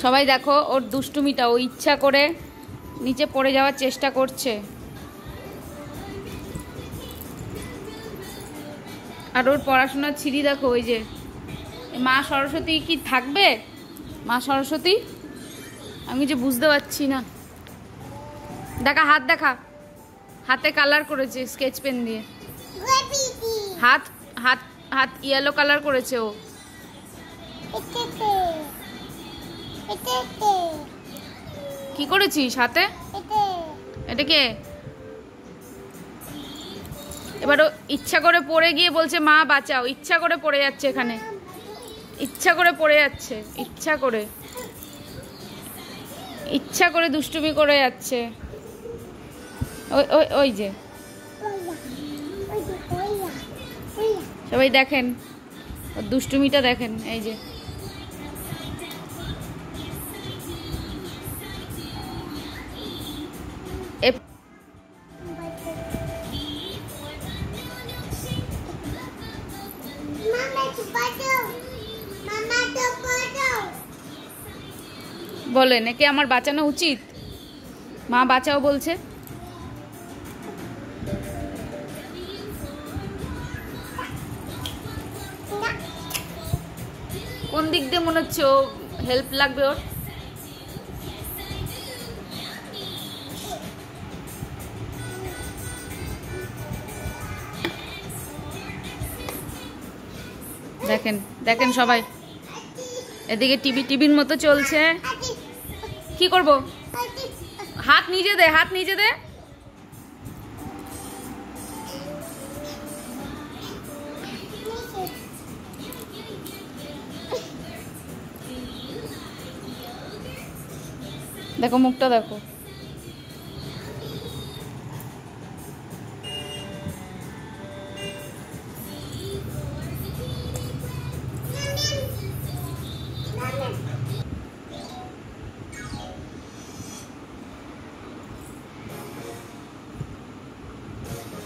সবাই দেখো ওর দুষ্টুমিটা, ও ইচ্ছা করে নিচে পড়ে যাওয়ার চেষ্টা করছে। আর ওর পড়াশোনার ছিরি দেখো, ওই যে মা সরস্বতী কি থাকবে? মা সরস্বতী আমি যে বুঝতে পারছি না। দেখা, হাত দেখা, হাতে কালার করেছে স্কেচ পেন দিয়ে। হাত হাত হাত ইয়েলো কালার করেছে ও। কি করেছিস হাতে? এটা কে? এবার ও ইচ্ছা করে পড়ে গিয়ে বলছে মা বাঁচাও। ইচ্ছা করে পড়ে যাচ্ছে এখানে, ইচ্ছা করে পড়ে যাচ্ছে, ইচ্ছা করে দুষ্টুমি করে যাচ্ছে। ওই ওই ওই যে সবাই দেখেন ওর দুষ্টুমিটা দেখেন, এই যে বলেন একে আমার বাঁচানো উচিত? মা বাঁচাও বলছে। কোন দিক দিয়ে মনে হচ্ছে ও হেল্প লাগবে ওর? দেখেন দেখেন সবাই, এদিকে টিভির মতো চলছে। কি করব? হাত নিজে দে, হাত নিজে দে। দেখো মুখটা দেখো।